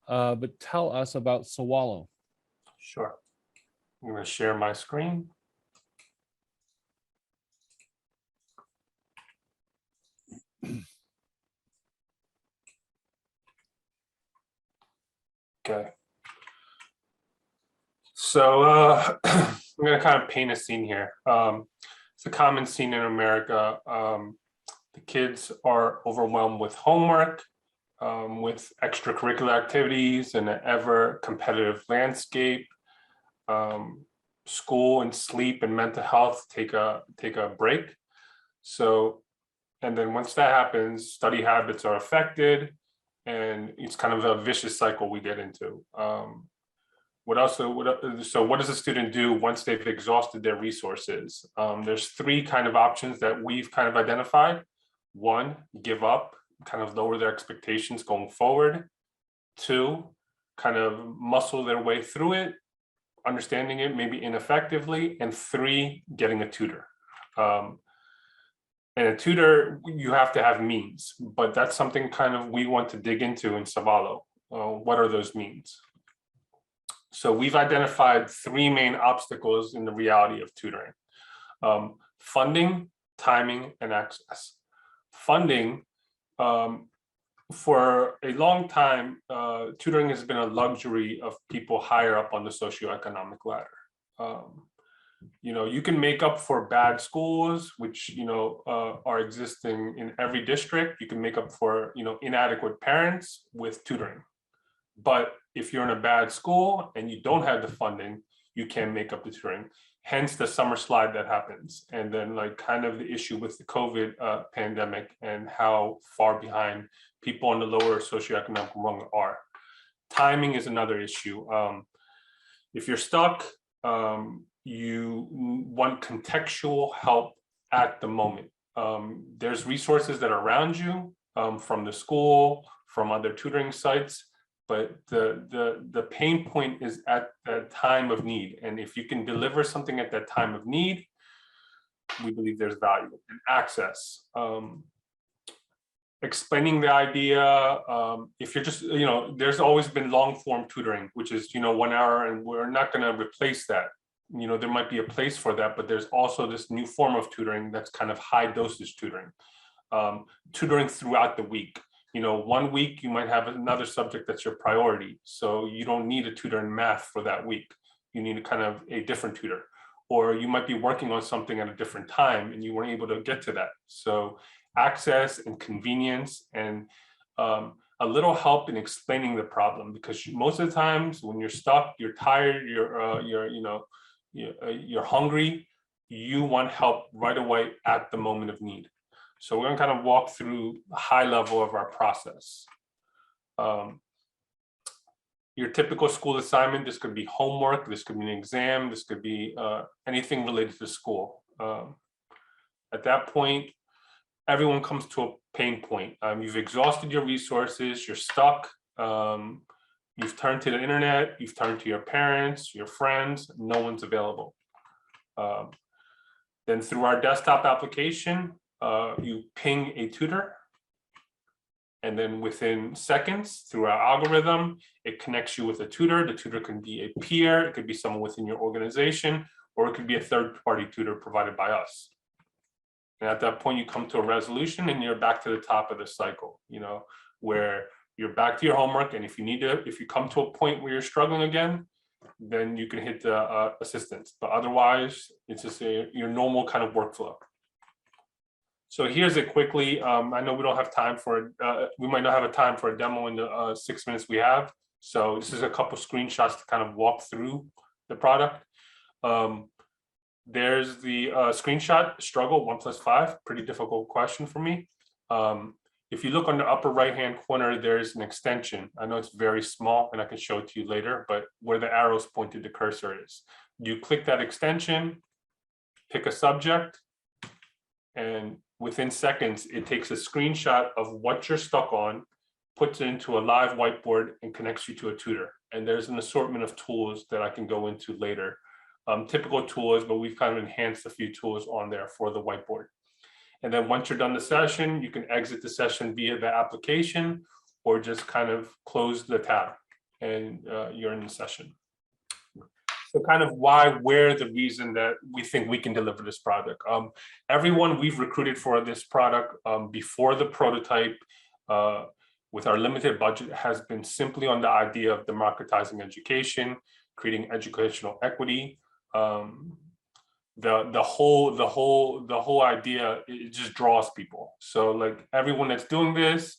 but tell us about Sawalo. Sure. I'm going to share my screen. Okay. So I'm going to kind of paint a scene here. It's a common scene in America. The kids are overwhelmed with homework, with extracurricular activities and an ever competitive landscape. School and sleep and mental health take a break. So, and then once that happens, study habits are affected, and it's kind of a vicious cycle we get into. So what does a student do once they've exhausted their resources? There's three kind of options that we've kind of identified. One, give up, kind of lower their expectations going forward. Two, kind of muscle their way through it, understanding it maybe ineffectively. And three, getting a tutor. And a tutor, you have to have means, but that's something kind of we want to dig into in Sawalo. What are those means? So we've identified three main obstacles in the reality of tutoring: funding, timing, and access. Funding, for a long time, tutoring has been a luxury of people higher up on the socioeconomic ladder. You can make up for bad schools, which are existing in every district. You can make up for inadequate parents with tutoring. But if you're in a bad school and you don't have the funding, you can't make up the tutoring. Hence the summer slide that happens. And then like kind of the issue with the COVID pandemic and how far behind people on the lower socioeconomic rung are. Timing is another issue. If you're stuck, you want contextual help at the moment. There's resources that are around you from the school, from other tutoring sites, but the pain point is at the time of need. And if you can deliver something at that time of need, we believe there's value. And access. Explaining the idea, if you're just, there's always been long form tutoring, which is, 1 hour, and we're not going to replace that. There might be a place for that, but there's also this new form of tutoring that's kind of high dosage tutoring. Tutoring throughout the week. 1 week you might have another subject that's your priority, so you don't need a tutor in math for that week. You need kind of a different tutor, or you might be working on something at a different time and you weren't able to get to that. So access and convenience, and a little help in explaining the problem, because most of the times when you're stuck, you're tired, you're hungry, you want help right away at the moment of need. So we're going to kind of walk through a high level of our process. Your typical school assignment, this could be homework, this could be an exam, this could be anything related to school. At that point, everyone comes to a pain point. You've exhausted your resources, you're stuck, you've turned to the internet, you've turned to your parents, your friends, no one's available. Then through our desktop application, you ping a tutor, and then within seconds, through our algorithm, it connects you with a tutor. The tutor can be a peer, it could be someone within your organization, or it could be a third-party tutor provided by us. And at that point, you come to a resolution and you're back to the top of the cycle, where you're back to your homework. And if you come to a point where you're struggling again, then you can hit the assistance. But otherwise, it's just your normal kind of workflow. So here's it quickly. I know we don't have time for, we might not have a time for a demo in the 6 minutes we have. So this is a couple screenshots to kind of walk through the product. There's the screenshot, struggle 1 + 5, pretty difficult question for me. If you look on the upper right-hand corner, there's an extension. I know it's very small and I can show it to you later, but where the arrows pointed the cursor is. You click that extension, pick a subject, and within seconds, it takes a screenshot of what you're stuck on, puts it into a live whiteboard, and connects you to a tutor. And there's an assortment of tools that I can go into later. Typical tools, but we've kind of enhanced a few tools on there for the whiteboard. And then once you're done the session, you can exit the session via the application or just kind of close the tab. and you're in the session. So kind of why, where, the reason that we think we can deliver this product. Everyone we've recruited for this product before the prototype with our limited budget has been simply on the idea of democratizing education, creating educational equity. The whole idea, it just draws people. So like everyone that's doing this,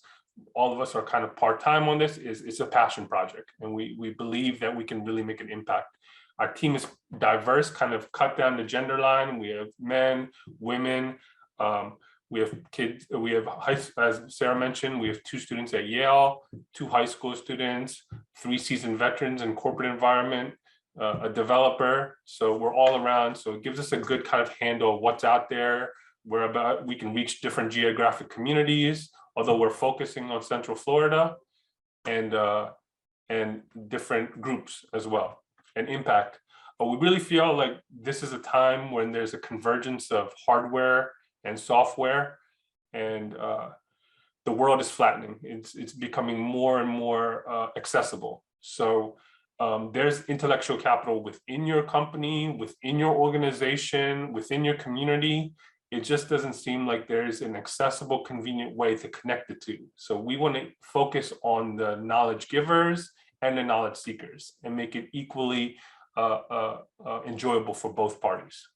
all of us are kind of part-time on this. It's a passion project, and we believe that we can really make an impact. Our team is diverse, kind of cut down the gender line. We have men, women, we have kids, we have as Sarah mentioned, we have 2 students at Yale, 2 high school students, 3 seasoned veterans in corporate environment, a developer. So we're all around. So it gives us a good kind of handle of what's out there. We can reach different geographic communities, although we're focusing on Central Florida, and different groups as well, and impact. But we really feel like this is a time when there's a convergence of hardware and software, and the world is flattening. It's becoming more and more accessible. So there's intellectual capital within your company, within your organization, within your community. It just doesn't seem like there's an accessible, convenient way to connect the two. So we want to focus on the knowledge givers and the knowledge seekers and make it equally enjoyable for both parties.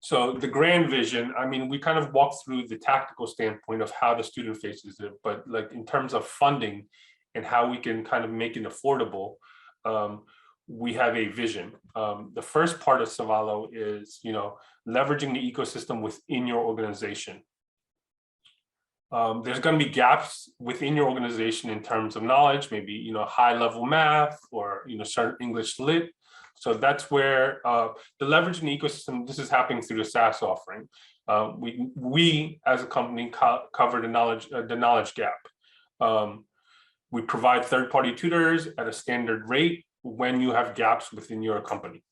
So the grand vision, I mean, we kind of walked through the tactical standpoint of how the student faces it, but like in terms of funding and how we can kind of make it affordable, we have a vision. The first part of Sawalo is, leveraging the ecosystem within your organization. There's going to be gaps within your organization in terms of knowledge, maybe, high level math or, certain English lit. So that's where the leveraging the ecosystem, this is happening through the SaaS offering. We as a company cover the knowledge gap. We provide third-party tutors at a standard rate when you have gaps within your company.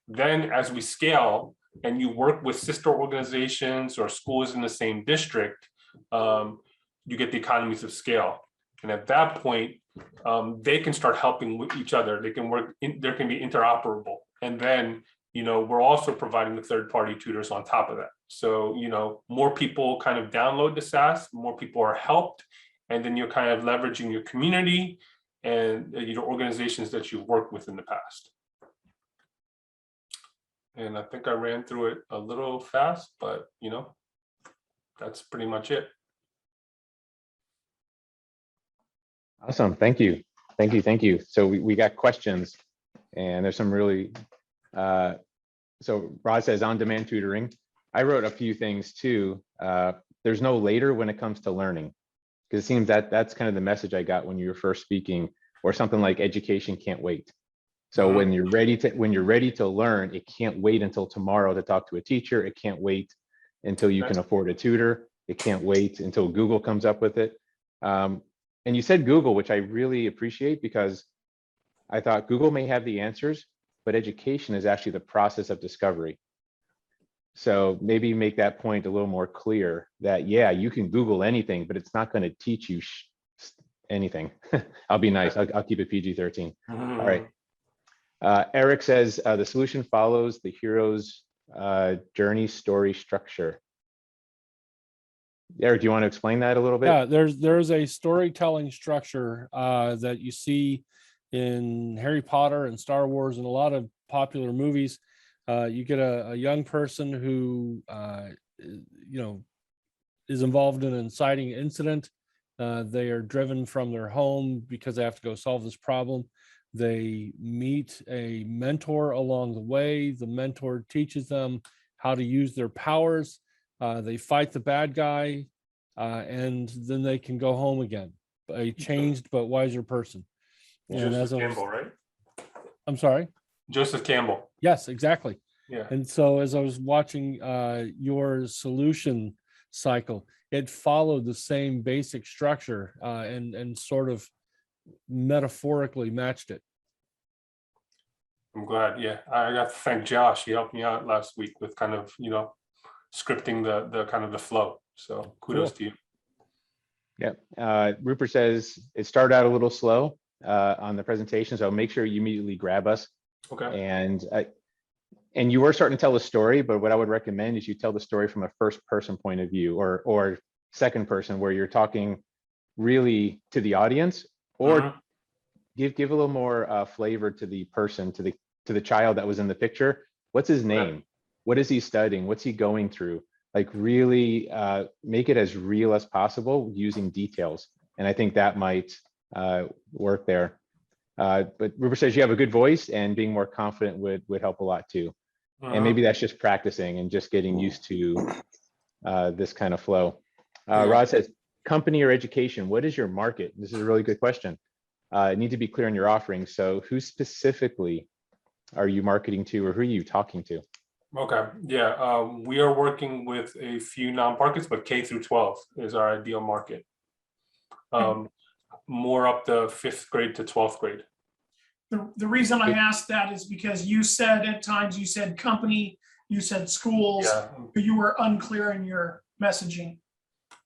Then as we scale and you work with sister organizations or schools in the same district, you get the economies of scale. And at that point, they can start helping with each other. They can work, there can be interoperable. And then, we're also providing the third-party tutors on top of that. So, more people kind of download the SaaS, more people are helped, and then you're kind of leveraging your community and your organizations that you've worked with in the past. And I think I ran through it a little fast, but that's pretty much it. Awesome. Thank you. Thank you. Thank you. So we got questions, and there's some really, so Rod says on-demand tutoring. I wrote a few things too. There's no later when it comes to learning, because it seems that that's kind of the message I got when you were first speaking, or something like education can't wait. So when you're ready to learn, it can't wait until tomorrow to talk to a teacher. It can't wait until you can afford a tutor. It can't wait until Google comes up with it. And you said Google, which I really appreciate, because I thought Google may have the answers, but education is actually the process of discovery. So maybe make that point a little more clear that, yeah, you can Google anything, but it's not going to teach you anything. I'll be nice. I'll keep it PG-13. All right. Eric says the solution follows the hero's journey story structure. Eric, do you want to explain that a little bit? Yeah, there's a storytelling structure that you see in Harry Potter and Star Wars and a lot of popular movies. You get a young person who is involved in an inciting incident. They are driven from their home because they have to go solve this problem. They meet a mentor along the way. The mentor teaches them how to use their powers. They fight the bad guy, and then they can go home again, a changed but wiser person. And Joseph Campbell, right? I'm sorry? Joseph Campbell. Yes, exactly. Yeah. And so as I was watching your solution cycle, it followed the same basic structure and sort of metaphorically matched it. I'm glad. Yeah, I got to thank Josh. He helped me out last week with kind of, scripting the kind of the flow. So kudos to you. Yeah. Rupert says it started out a little slow, on the presentation, so make sure you immediately grab us. Okay. And you were starting to tell the story, but what I would recommend is you tell the story from a first person point of view, or second person, where you're talking really to the audience, or give a little more flavor to the person, to the child that was in the picture. What's his name? What is he studying? What's he going through? Like really make it as real as possible using details. And I think that might work there. But Rupert says you have a good voice, and being more confident would help a lot too. And maybe that's just practicing and just getting used to this kind of flow. Rod says, company or education, what is your market? This is a really good question. Need to be clear on your offerings. So who specifically are you marketing to, or who are you talking to? Okay, yeah, we are working with a few nonprofits, but K through 12 is our ideal market. More up the 5th grade to 12th grade. The reason I asked that is because you said at times, you said company, you said schools, but you were unclear in your messaging.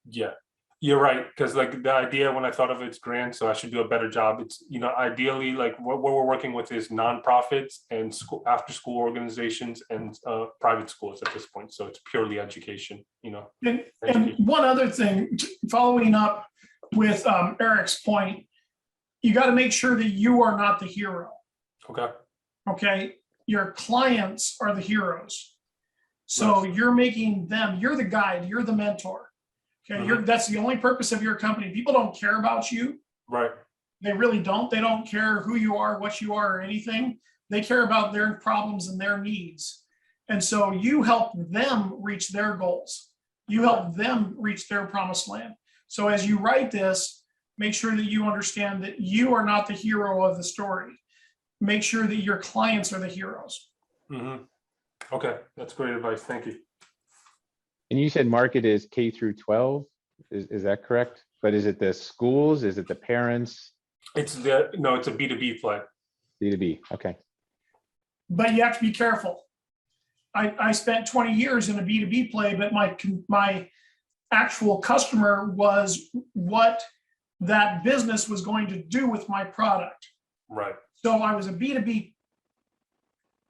Yeah, you're right. Because like the idea when I thought of it's grant, so I should do a better job. It's, you know, ideally like what we're working with is nonprofits and school, after school organizations and private schools at this point. So it's purely education, you know. And one other thing, following up with Eric's point, you got to make sure that you are not the hero. Okay. Okay. Your clients are the heroes. So you're making them, you're the guide, you're the mentor. Okay. That's the only purpose of your company. People don't care about you. Right. They really don't. They don't care who you are, what you are, or anything. They care about their problems and their needs. And so you help them reach their goals. You help them reach their promised land. So as you write this, make sure that you understand that you are not the hero of the story. Make sure that your clients are the heroes. Okay, that's great advice. Thank you. And you said market is K through 12. Is that correct? But is it the schools? Is it the parents? It's it's a B2B play. B2B. Okay. But you have to be careful. I spent 20 years in a B2B play, but my actual customer was what that business was going to do with my product. Right. So I was a B2B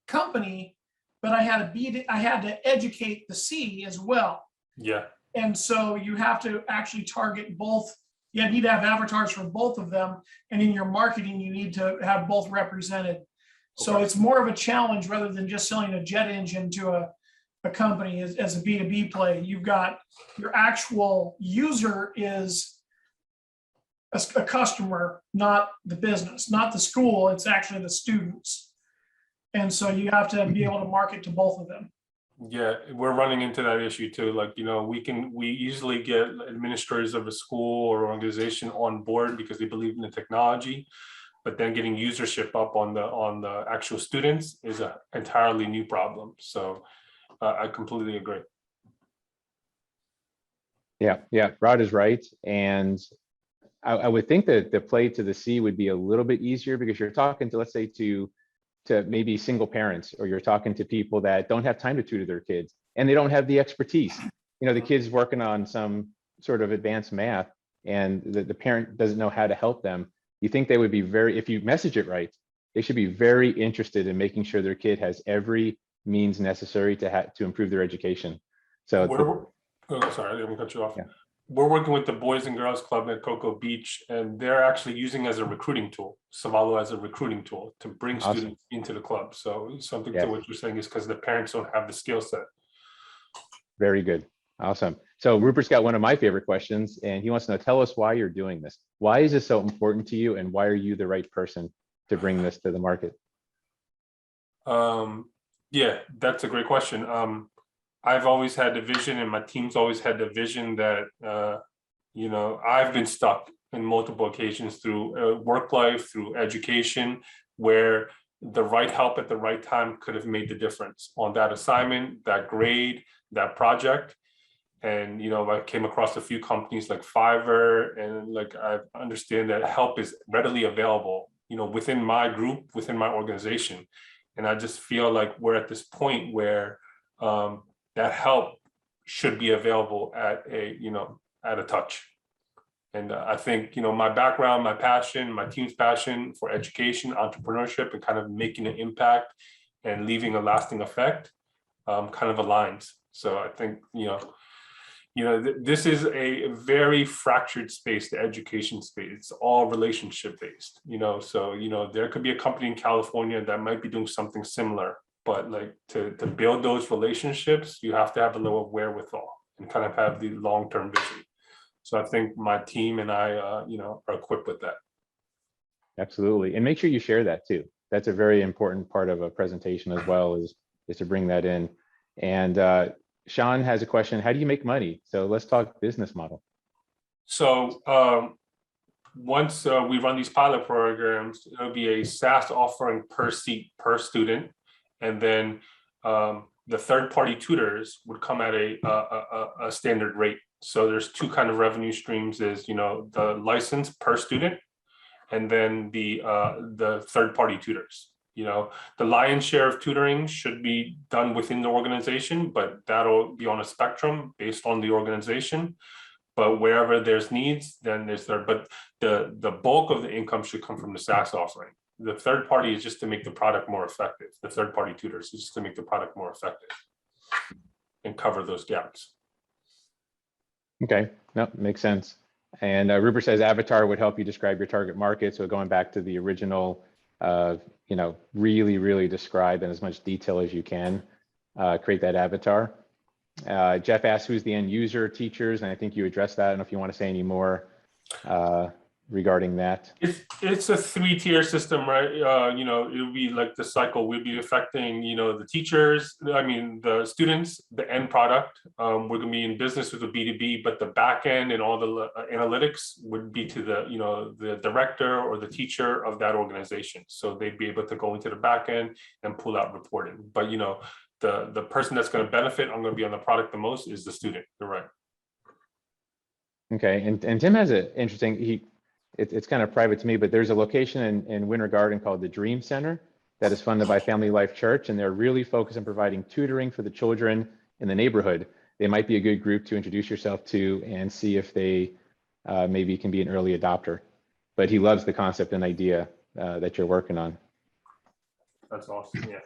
company, but I had to educate the C as well. Yeah. And so you have to actually target both. You need to have avatars for both of them. And in your marketing, you need to have both represented. So it's more of a challenge rather than just selling a jet engine to a company as a B2B play. You've got your actual user is a customer, not the business, not the school. It's actually the students. And so you have to be able to market to both of them. Yeah, we're running into that issue too. Like, you know, we usually get administrators of a school or organization on board because they believe in the technology, but then getting usership up on the actual students is an entirely new problem. So I completely agree. Yeah, Rod is right. And I would think that the play to the C would be a little bit easier because you're talking to, let's say, to maybe single parents, or you're talking to people that don't have time to tutor their kids and they don't have the expertise. You know, the kid's working on some sort of advanced math and the parent doesn't know how to help them. You think they would be if you message it right, they should be very interested in making sure their kid has every means necessary to improve their education. So sorry, I didn't cut you off. Yeah. We're working with the Boys and Girls Club at Cocoa Beach, and they're actually using as a recruiting tool, Sawalo as a recruiting tool to bring students into the club. So something to what you're saying is because the parents don't have the skill set. Very good. Awesome. So Rupert's got one of my favorite questions, and he wants to know, tell us why you're doing this. Why is this so important to you, and why are you the right person to bring this to the market? Yeah, that's a great question. I've always had the vision, and my team's always had the vision that, you know, I've been stuck in multiple occasions through work life, through education, where the right help at the right time could have made the difference on that assignment, that grade, that project. And, you know, I came across a few companies like Fiverr, and like, I understand that help is readily available, you know, within my group, within my organization. And I just feel like we're at this point where, that help should be available at a touch. And I think, my background, my passion, my team's passion for education, entrepreneurship, and kind of making an impact and leaving a lasting effect kind of aligns. So I think, this is a very fractured space, the education space. It's all relationship based, so, there could be a company in California that might be doing something similar, but like to build those relationships, you have to have a little wherewithal and kind of have the long-term vision. So I think my team and I, are equipped with that. Absolutely. And make sure you share that too. That's a very important part of a presentation as well, is to bring that in. And Sean has a question. How do you make money? So let's talk business model. So once we run these pilot programs, it'll be a SaaS offering per seat per student. And then the third-party tutors would come at a standard rate. So there's two kind of revenue streams: is the license per student, and then the third-party tutors. The lion's share of tutoring should be done within the organization, but that'll be on a spectrum based on the organization. But wherever there's needs, then there's there. But the bulk of the income should come from the SaaS offering. The third party is just to make the product more effective. The third-party tutors is just to make the product more effective and cover those gaps. Okay, no, makes sense. And Rupert says Avatar would help you describe your target market. So going back to the original, really, really describe in as much detail as you can, create that avatar. Jeff asked, who's the end user, teachers? And I think you addressed that. I don't know if you want to say any more regarding that. It's a three-tier system, right? It'll be like the cycle. We'll be affecting, the teachers, the students, the end product. We're going to be in business with the B2B, but the back end and all the analytics would be to the director or the teacher of that organization. So they'd be able to go into the back end and pull out reporting. But, the person that's going to benefit, I'm going to be on the product the most, is the student. You're right. Okay, and Tim has an interesting, it's kind of private to me, but there's a location in Winter Garden called the Dream Center that is funded by Family Life Church, and they're really focused on providing tutoring for the children in the neighborhood. They might be a good group to introduce yourself to and see if they maybe can be an early adopter. But he loves the concept and idea that you're working on. That's awesome, yeah.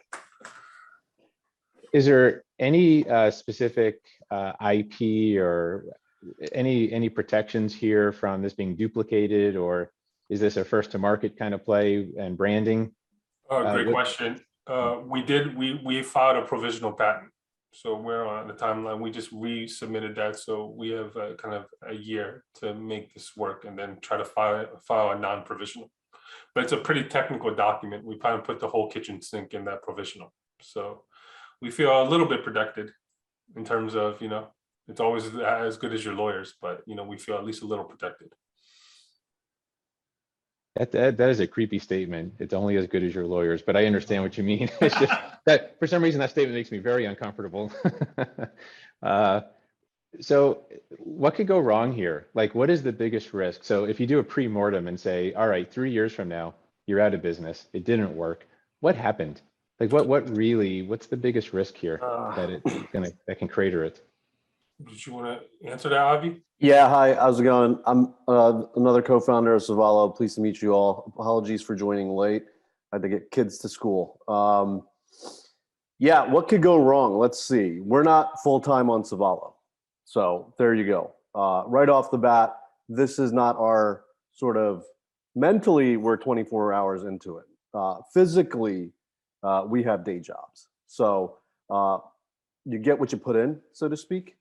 Is there any specific IP or any protections here from this being duplicated, or is this a first to market kind of play and branding? Great question. We filed a provisional patent. So we're on the timeline. We just resubmitted that. So we have kind of a year to make this work and then try to file a non-provisional. But it's a pretty technical document. We plan to put the whole kitchen sink in that provisional. So we feel a little bit protected in terms of, it's always as good as your lawyers, but we feel at least a little protected. That is a creepy statement. It's only as good as your lawyers, but I understand what you mean. It's just that for some reason that statement makes me very uncomfortable. So what could go wrong here? Like, what is the biggest risk? So if you do a pre-mortem and say, all right, 3 years from now, you're out of business, it didn't work. What happened? Like what's the biggest risk here that can crater it? Did you want to answer that, Avi? Yeah, hi, how's it going? I'm another co-founder of Sawalo. Pleased to meet you all. Apologies for joining late. I had to get kids to school. Yeah, what could go wrong? Let's see. We're not full-time on Sawalo. So there you go. Right off the bat, this is not our sort of, mentally, we're 24 hours into it. Physically, we have day jobs. So you get what you put in, so to speak.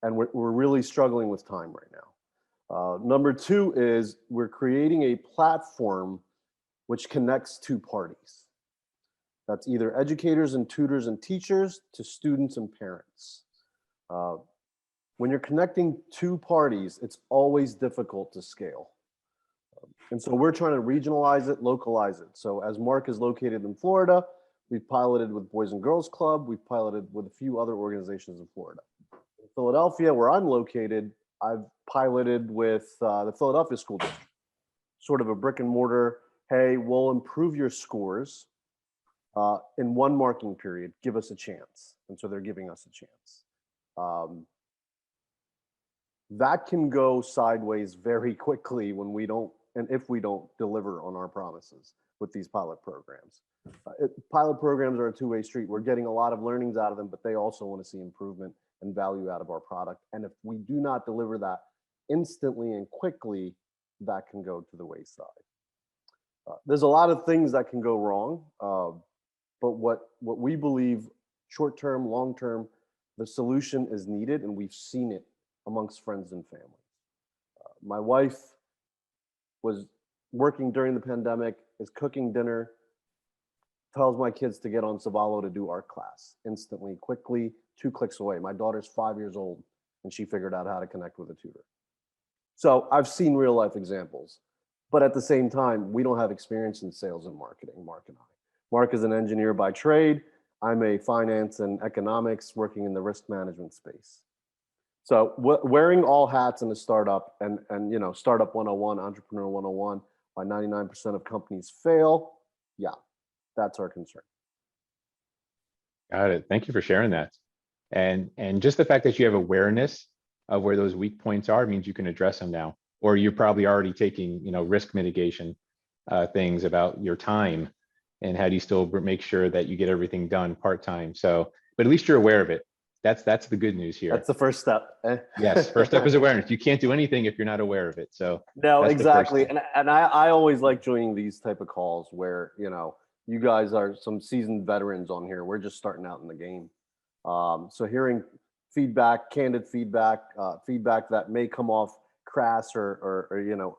And we're really struggling with time right now. Number two is we're creating a platform which connects two parties. That's either educators and tutors and teachers to students and parents. When you're connecting two parties, it's always difficult to scale. And so we're trying to regionalize it, localize it. So as Mark is located in Florida, we've piloted with Boys and Girls Club. We've piloted with a few other organizations in Florida. In Philadelphia, where I'm located, I've piloted with the Philadelphia School District, sort of a brick and mortar, hey, we'll improve your scores in one marking period, give us a chance. And so they're giving us a chance. that can go sideways very quickly when we don't, and if we don't deliver on our promises with these pilot programs. Pilot programs are a two-way street. We're getting a lot of learnings out of them, but they also want to see improvement and value out of our product. And if we do not deliver that instantly and quickly, that can go to the wayside. There's a lot of things that can go wrong, but what we believe, short-term, long-term, the solution is needed, and we've seen it amongst friends and family. My wife was working during the pandemic, is cooking dinner, tells my kids to get on Sawalo to do art class instantly, quickly, 2 clicks away. My daughter's 5 years old, and she figured out how to connect with a tutor. So I've seen real life examples, but at the same time, we don't have experience in sales and marketing, Mark and I. Mark is an engineer by trade. I'm a finance and economics working in the risk management space. So wearing all hats in a startup and you know, startup 101, entrepreneur 101, why 99% of companies fail. Yeah, that's our concern. Got it. Thank you for sharing that. And just the fact that you have awareness of where those weak points are means you can address them now, or you're probably already taking, you know, risk mitigation things about your time and how do you still make sure that you get everything done part-time. So, but at least you're aware of it. That's the good news here. That's the first step. Yes, first step is awareness. You can't do anything if you're not aware of it. So no, that's exactly. And I always like joining these type of calls where, you know, you guys are some seasoned veterans on here. We're just starting out in the game. So hearing feedback, candid feedback, feedback that may come off crass or you know,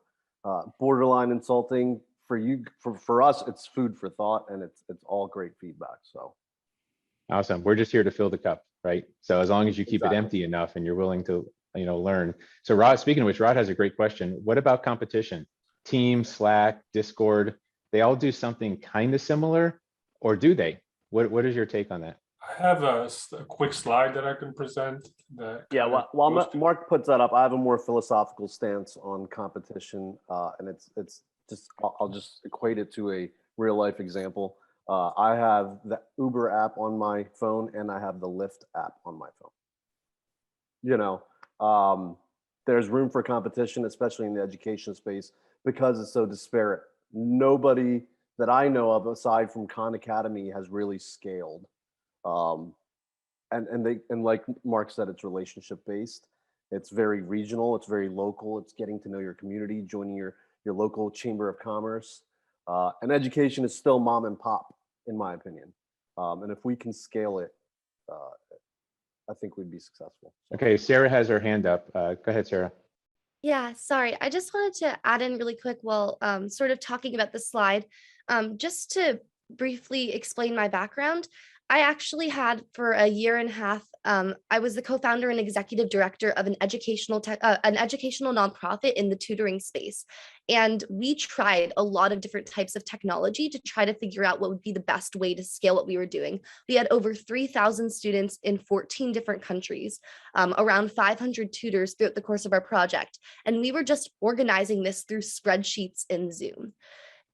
borderline insulting for you, for us, it's food for thought, and it's all great feedback. So awesome. We're just here to fill the cup, right? So as long as you keep Exactly. it empty enough and you're willing to, you know, learn. So Rod, speaking of which, Rod has a great question. What about competition? Teams, Slack, Discord, they all do something kind of similar, or do they? What is your take on that? I have a quick slide that I can present. That yeah, kind of while goes to- Mark puts that up, I have a more philosophical stance on competition, and it's just I'll just equate it to a real life example. I have the Uber app on my phone, and I have the Lyft app on my phone. You know, there's room for competition, especially in the education space, because it's so disparate. Nobody that I know of, aside from Khan Academy, has really scaled. And like Mark said, it's relationship based. It's very regional. It's very local. It's getting to know your community, joining your local chamber of commerce. And education is still mom and pop, in my opinion. And if we can scale it, I think we'd be successful. Okay, Sarah has her hand up. Go ahead, Sarah. Yeah, sorry. I just wanted to add in really quick while sort of talking about the slide, just to briefly explain my background. I actually had for a year and a half, I was the co-founder and executive director of an educational nonprofit in the tutoring space. And we tried a lot of different types of technology to try to figure out what would be the best way to scale what we were doing. We had over 3,000 students in 14 different countries, around 500 tutors throughout the course of our project. And we were just organizing this through spreadsheets in Zoom.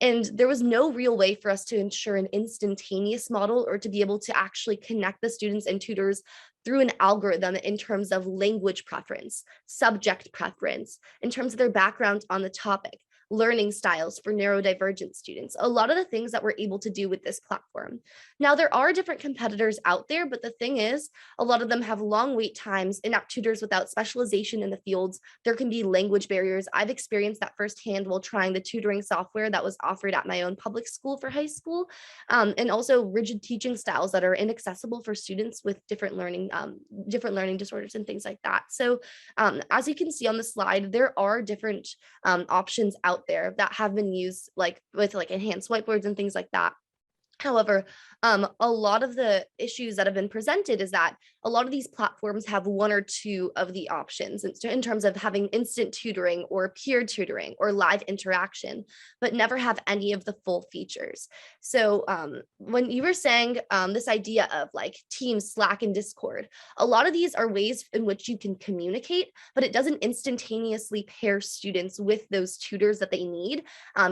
And there was no real way for us to ensure an instantaneous model or to be able to actually connect the students and tutors through an algorithm in terms of language preference, subject preference, in terms of their background on the topic, learning styles for neurodivergent students, a lot of the things that we're able to do with this platform. Now, there are different competitors out there, but the thing is, a lot of them have long wait times, inept tutors without specialization in the fields. There can be language barriers. I've experienced that firsthand while trying the tutoring software that was offered at my own public school for high school, and also rigid teaching styles that are inaccessible for students with different learning disorders and things like that. So as you can see on the slide, there are different options out there that have been used, like with like enhanced whiteboards and things like that. However, a lot of the issues that have been presented is that a lot of these platforms have one or two of the options in terms of having instant tutoring or peer tutoring or live interaction, but never have any of the full features. So when you were saying this idea of like Teams, Slack, and Discord, a lot of these are ways in which you can communicate, but it doesn't instantaneously pair students with those tutors that they need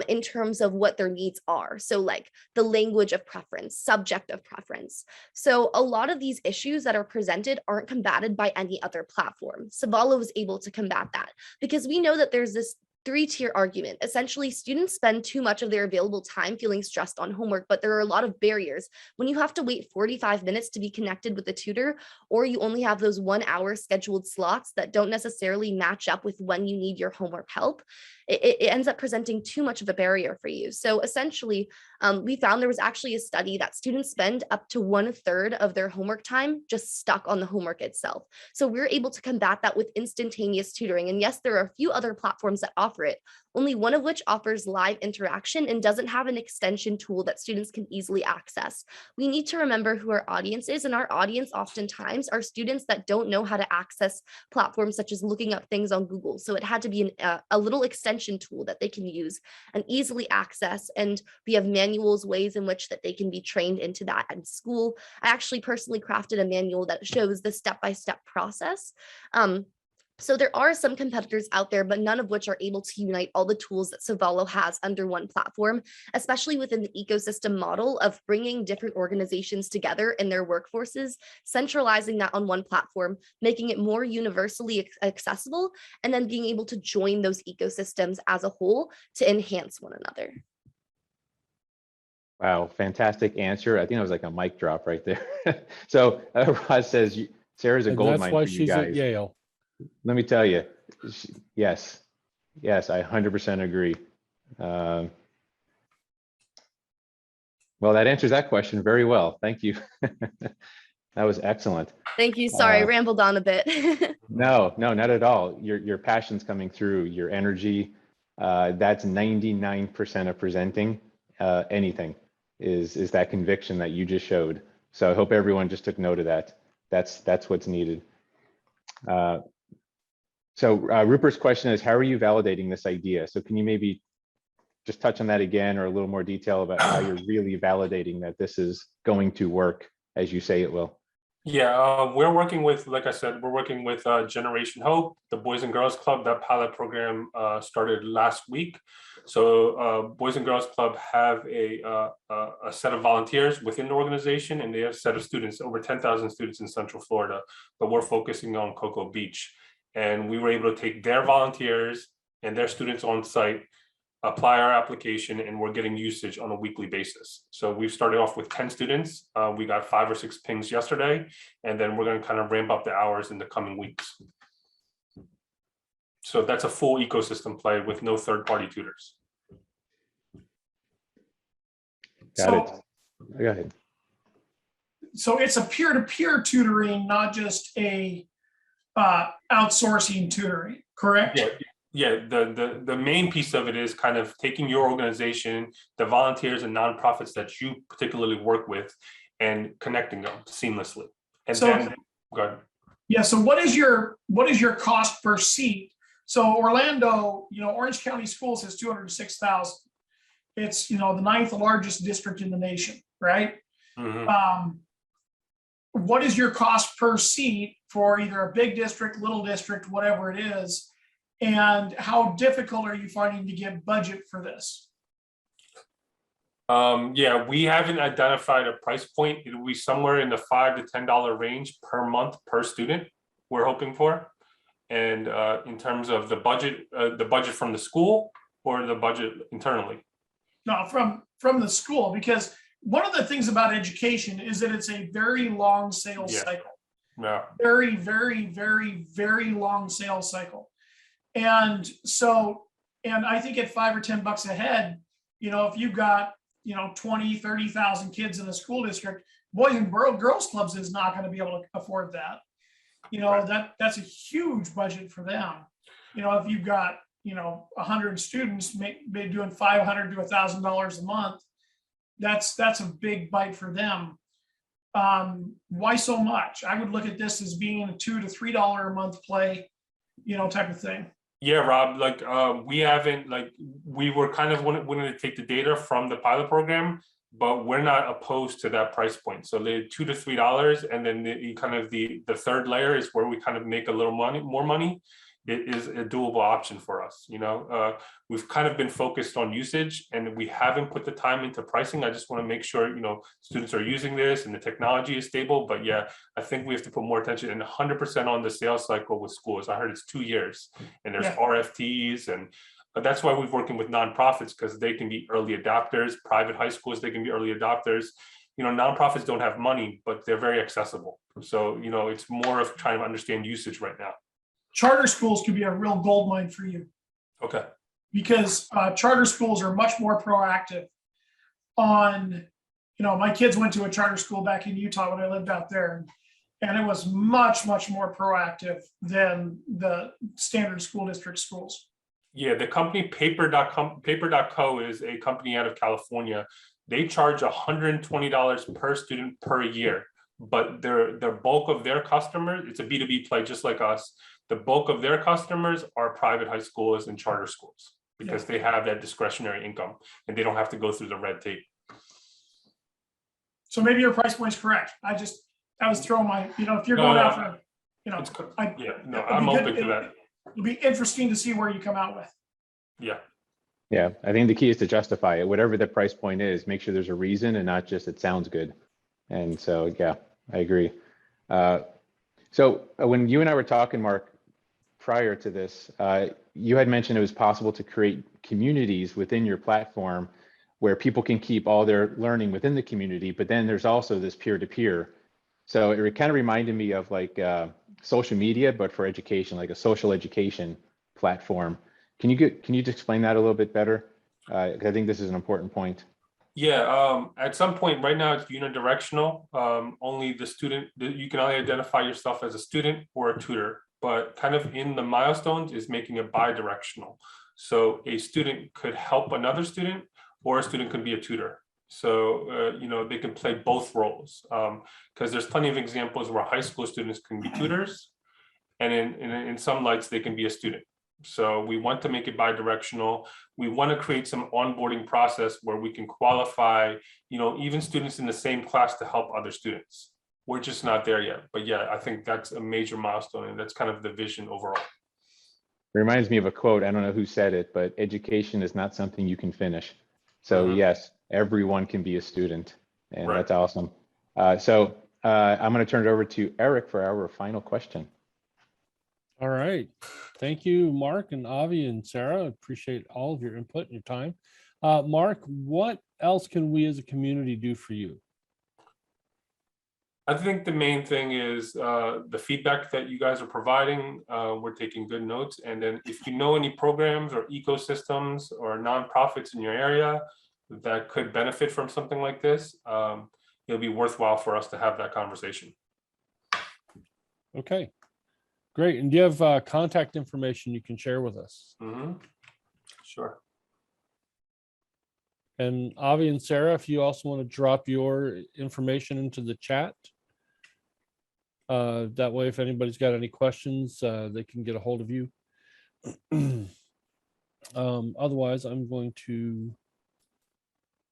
in terms of what their needs are. So like the language of preference, subject of preference. So a lot of these issues that are presented aren't combated by any other platform. Sawalo was able to combat that because we know that there's this three-tier argument. Essentially, students spend too much of their available time feeling stressed on homework, but there are a lot of barriers. When you have to wait 45 minutes to be connected with a tutor, or you only have those 1 hour scheduled slots that don't necessarily match up with when you need your homework help, it ends up presenting too much of a barrier for you. So essentially, we found there was actually a study that students spend up to 1/3 of their homework time just stuck on the homework itself. So we're able to combat that with instantaneous tutoring. And yes, there are a few other platforms that offer it, only one of which offers live interaction and doesn't have an extension tool that students can easily access. We need to remember who our audience is, and our audience oftentimes are students that don't know how to access platforms such as looking up things on Google. So it had to be a little extension tool that they can use and easily access. And we have manuals, ways in which that they can be trained into that at school. I actually personally crafted a manual that shows the step-by-step process. So there are some competitors out there, but none of which are able to unite all the tools that Sawalo has under one platform, especially within the ecosystem model of bringing different organizations together in their workforces, centralizing that on one platform, making it more universally accessible, and then being able to join those ecosystems as a whole to enhance one another. Wow, fantastic answer. I think it was like a mic drop right there. So Roz says, Sarah's a And gold that's mine why for you she's at guys. Yale. Let me tell you, yes, I 100% agree. Well, that answers that question very well. Thank you. That was excellent. Thank you. Sorry, I rambled on a bit. No, not at all. Your passion's coming through, your energy. That's 99% of presenting anything is that conviction that you just showed. So I hope everyone just took note of that. That's what's needed. So Rupert's question is, how are you validating this idea? So can you maybe just touch on that again, or a little more detail about how you're really validating that this is going to work as you say it will? Yeah, we're working with, like I said, we're working with Generation Hope, the Boys and Girls Club. That pilot program started last week. So Boys and Girls Club have a set of volunteers within the organization, and they have a set of students, over 10,000 students in Central Florida, but we're focusing on Cocoa Beach. And we were able to take their volunteers and their students on site, apply our application, and we're getting usage on a weekly basis. So we've started off with 10 students. We got 5 or 6 pings yesterday, and then we're going to kind of ramp up the hours in the coming weeks. So that's a full ecosystem play with no third-party tutors. Got it. Go ahead. So it's a peer-to-peer tutoring, not just a outsourcing tutoring, correct? Yeah, the main piece of it is kind of taking your organization, the volunteers and nonprofits that you particularly work with, and connecting them seamlessly. And So- then, go ahead. Yeah, so what is your cost per seat? So Orlando, Orange County Schools has 206,000. It's, the 9th largest district in the nation, right? Mhm. What is your cost per seat for either a big district, little district, whatever it is? And how difficult are you finding to get budget for this? Yeah, we haven't identified a price point. It'll be somewhere in the $5 to $10 range per month per student, we're hoping for. And in terms of the budget from the school or the budget internally? No, from the school, because one of the things about education is that it's a very long sales Yeah. cycle. Yeah. Very, very, very, very long sales cycle. And so, and I think at $5 or $10 a head, if you've got, 20, 30,000 kids in a school district, Boys and Girls Clubs is not going to be able to afford that. Right. That's a huge budget for them. If you've got, 100 students maybe doing $500 to $1,000 a month, that's a big bite for them. Why so much? I would look at this as being a $2 to $3 a month play, type of thing. Yeah, Rob, we were kind of wanting to take the data from the pilot program, but we're not opposed to that price point. So the $2 to $3, and then the third layer is where we kind of make a little more money. it is a doable option for us. We've kind of been focused on usage and we haven't put the time into pricing. I just want to make sure, students are using this and the technology is stable. But yeah, I think we have to put more attention and 100% on the sales cycle with schools. I heard it's 2 years and there's RFTs, and that's why we're working with nonprofits, because they can be early adopters. Private high schools, they can be early adopters. Nonprofits don't have money, but they're very accessible. So, it's more of trying to understand usage right now. Charter schools could be a real goldmine for you. Okay. Because charter schools are much more proactive on, my kids went to a charter school back in Utah when I lived out there, and it was much, much more proactive than the standard school district schools. Yeah, the company paper.co is a company out of California. They charge $120 per student per year, but their bulk of their customers, it's a B2B play just like us. The bulk of their customers are private high schools and charter schools because they have that discretionary income and they don't have to go through the red tape. So maybe your price point's correct. I was throwing my, if you're going out for, I'm open to that. It'll be interesting to see where you come out with. Yeah. Yeah, I think the key is to justify it. Whatever the price point is, make sure there's a reason and not just it sounds good. And so, yeah, I agree. So when you and I were talking, Mark, prior to this, you had mentioned it was possible to create communities within your platform where people can keep all their learning within the community, but then there's also this peer-to-peer. So it kind of reminded me of like social media, but for education, like a social education platform. Can you just explain that a little bit better? I think this is an important point. Yeah, at some point right now it's unidirectional. Only the student, you can only identify yourself as a student or a tutor, but kind of in the milestones is making it bi-directional. So a student could help another student or a student could be a tutor. So, they can play both roles because there's plenty of examples where high school students can be tutors and in some lights they can be a student. So we want to make it bi-directional. We want to create some onboarding process where we can qualify, even students in the same class to help other students. We're just not there yet. But yeah, I think that's a major milestone and that's kind of the vision overall. It reminds me of a quote. I don't know who said it, but education is not something you can finish. So yes, everyone can be a student, and that's awesome. So I'm going to turn it over to Eric for our final question. All right. Thank you, Mark and Avi and Sarah. Appreciate all of your input and your time. Mark, what else can we as a community do for you? I think the main thing is the feedback that you guys are providing. We're taking good notes. And then if you know any programs or ecosystems or nonprofits in your area that could benefit from something like this, it'll be worthwhile for us to have that conversation. Okay, great. And do you have contact information you can share with us? Sure. And Avi and Sarah, if you also want to drop your information into the chat. That way, if anybody's got any questions, they can get a hold of you. Otherwise, I'm going to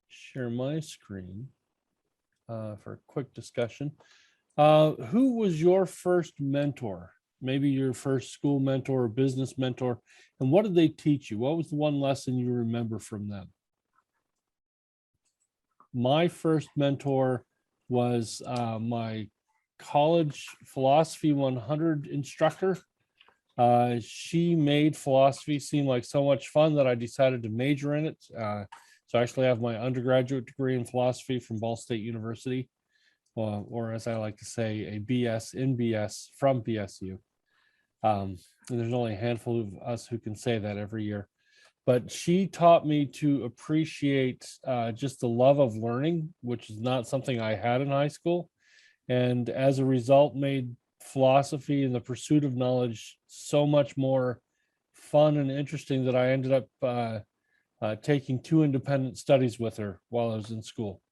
share my screen for a quick discussion. Who was your first mentor? Maybe your first school mentor or business mentor, and what did they teach you? What was the one lesson you remember from them? My first mentor was my college philosophy 100 instructor. She made philosophy seem like so much fun that I decided to major in it. So I actually have my undergraduate degree in philosophy from Ball State University, or as I like to say, a BS in BS from BSU. And there's only a handful of us who can say that every year. But she taught me to appreciate just the love of learning, which is not something I had in high school. And as a result, made philosophy and the pursuit of knowledge so much more fun and interesting that I ended up taking 2 independent studies with her while I was in school.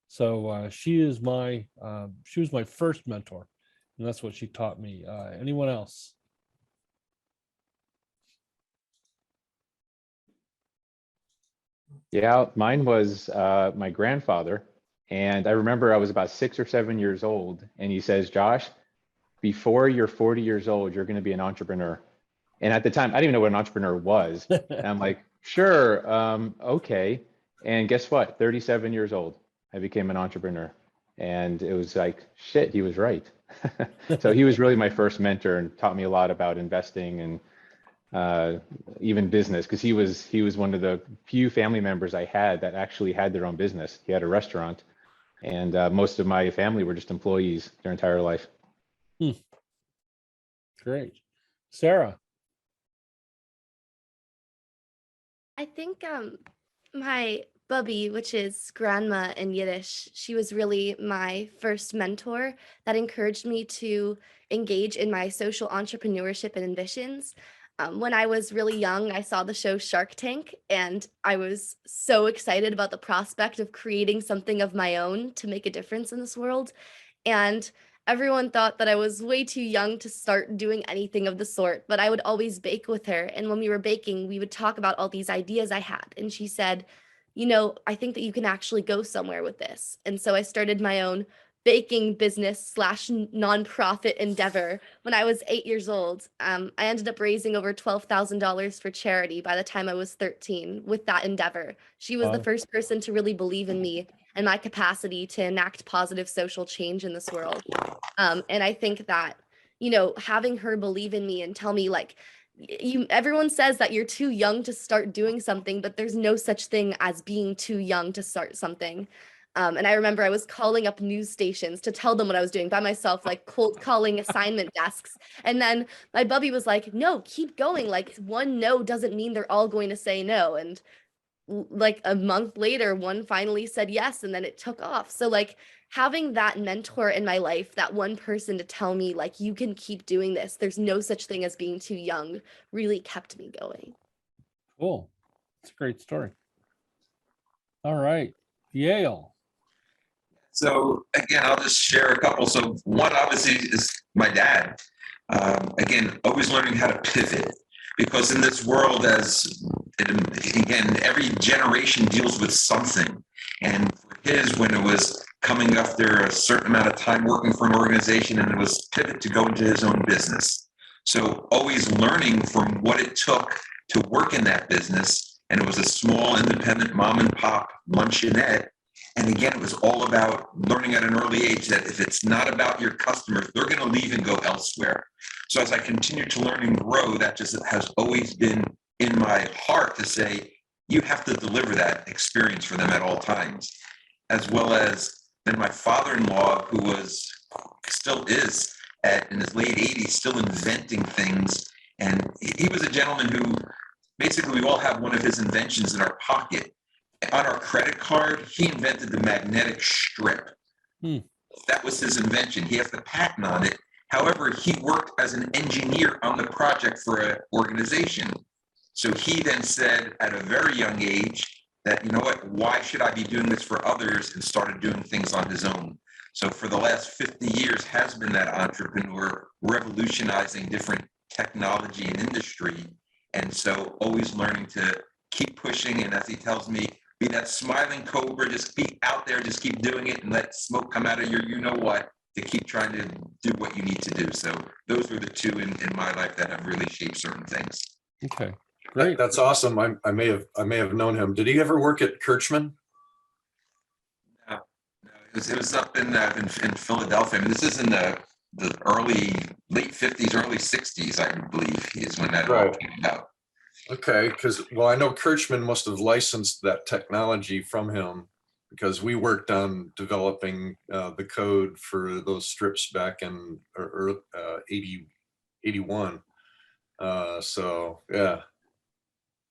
So she was my first mentor, and that's what she taught me. Anyone else? Yeah, mine was my grandfather. And I remember I was about 6 or 7 years old, and he says, "Josh, before you're 40 years old, you're going to be an entrepreneur. And at the time, I didn't even know what an entrepreneur was. And I'm like, sure, okay. And guess what? 37 years old, I became an entrepreneur. And it was like, shit, he was right. So he was really my first mentor and taught me a lot about investing and even business, because he was one of the few family members I had that actually had their own business. He had a restaurant, and most of my family were just employees their entire life. Great. Sarah. I think my bubby, which is grandma in Yiddish, she was really my first mentor that encouraged me to engage in my social entrepreneurship and ambitions. When I was really young, I saw the show Shark Tank, and I was so excited about the prospect of creating something of my own to make a difference in this world. And everyone thought that I was way too young to start doing anything of the sort, but I would always bake with her. And when we were baking, we would talk about all these ideas I had. And she said, you know, I think that you can actually go somewhere with this. And so I started my own baking business slash nonprofit endeavor when I was 8 years old. I ended up raising over $12,000 for charity by the time I was 13 with that endeavor. She was the Wow. first person to really believe in me and my capacity to enact positive social change in this world. And I think that, you know, having her believe in me and tell me like, everyone says that you're too young to start doing something, but there's no such thing as being too young to start something. And I remember I was calling up news stations to tell them what I was doing by myself, like cold calling assignment desks. And then my bubby was like, no, keep going. Like one no doesn't mean they're all going to say no. And like a month later, one finally said yes, and then it took off. So like having that mentor in my life, that one person to tell me like, you can keep doing this, there's no such thing as being too young, really kept me going. Cool. It's a great story. All right. Yale. So again, I'll just share a couple. So one obviously is my dad. Again, always learning how to pivot, because in this world, again, every generation deals with something. And for his, when it was coming after a certain amount of time working for an organization, and it was pivot to go into his own business. So always learning from what it took to work in that business. And it was a small independent mom and pop luncheonette. And again, it was all about learning at an early age that if it's not about your customers, they're going to leave and go elsewhere. So as I continue to learn and grow, that just has always been in my heart to say, you have to deliver that experience for them at all times. As well as then my father-in-law, who still is in his late 80s, still inventing things. And he was a gentleman who basically we all have one of his inventions in our pocket. On our credit card, he invented the magnetic strip. That was his invention. He has the patent on it. However, he worked as an engineer on the project for an organization. So he then said at a very young age that, you know what, why should I be doing this for others, and started doing things on his own. So for the last 50 years has been that entrepreneur revolutionizing different technology and industry. And so always learning to keep pushing. And as he tells me, be that smiling cobra, just be out there, just keep doing it and let smoke come out of your you-know-what to keep trying to do what you need to do. So those were the two in my life that have really shaped certain things. Okay, great. That's awesome. I may have known him. Did he ever work at Kirchman? No, it was up in Philadelphia. I mean, this is in the late 50s, early 60s, I believe, is when that all came out. Okay, because, well, I know Kirchman must have licensed that technology from him, because we worked on developing the code for those strips back in 81. So yeah,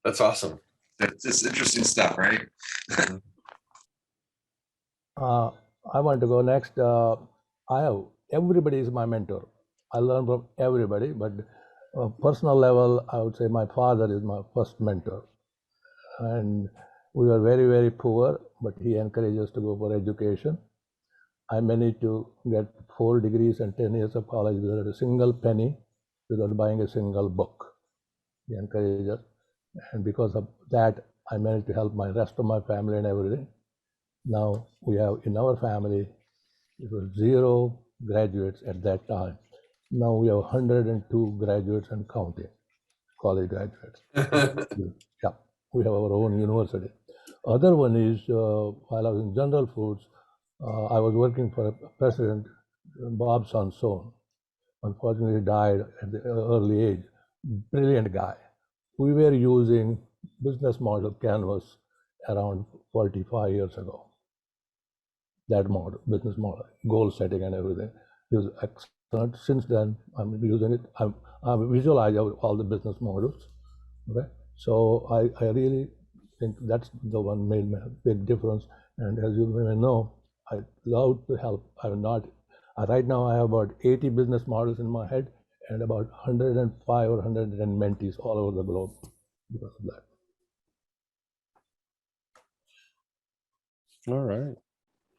that's awesome. That's just interesting stuff, right? I want to go next. Everybody is my mentor. I learn from everybody, but personal level, I would say my father is my first mentor. And we were very, very poor, but he encouraged us to go for education. I managed to get 4 degrees and 10 years of college without a single penny, without buying a single book. He encouraged us. And because of that, I managed to help my rest of my family and everything. Now we have in our family, it was 0 graduates at that time. Now we have 102 graduates and counting, college graduates. Yeah, we have our own university. Other one is while I was in General Foods, I was working for a president, Bob Sansone. Unfortunately, he died at the early age. Brilliant guy. We were using business model canvas around 45 years ago. That model, business model, goal setting and everything. It was excellent. Since then, I'm using it. I visualize all the business models. Okay, so I really think that's the one made a big difference. And as you may know, I love to help. I'm not. Right now, I have about 80 business models in my head and about 105 or 100 mentees all over the globe because of that. All right.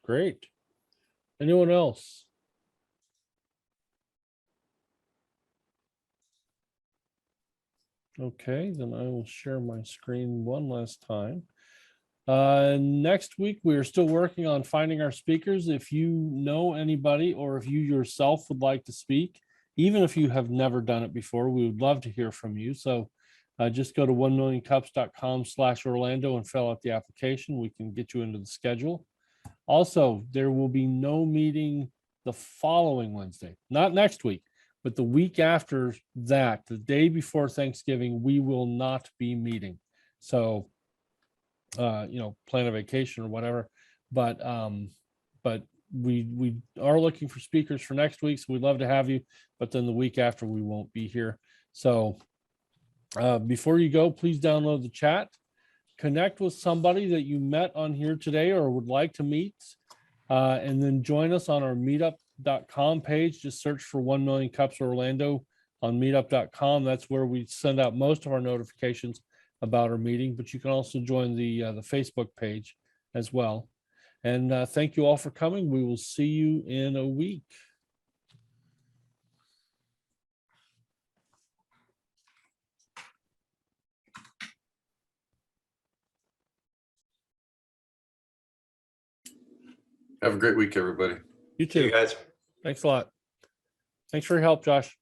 Great. Anyone else? Okay, then I will share my screen one last time. Next week, we are still working on finding our speakers. If you know anybody or if you yourself would like to speak, even if you have never done it before, we would love to hear from you. So just go to 1millioncups.com/Orlando and fill out the application. We can get you into the schedule. Also, there will be no meeting the following Wednesday, not next week, but the week after that, the day before Thanksgiving, we will not be meeting. So, plan a vacation or whatever. But we are looking for speakers for next week, so we'd love to have you. But then the week after, we won't be here. So before you go, please download the chat. Connect with somebody that you met on here today or would like to meet, and then join us on our meetup.com page. Just search for 1 Million Cups Orlando on meetup.com. That's where we send out most of our notifications about our meeting, but you can also join the Facebook page as well. And thank you all for coming. We will see you in a week. Have a great week, everybody. You See too. you guys. Thanks a lot. Thanks for your help, Josh.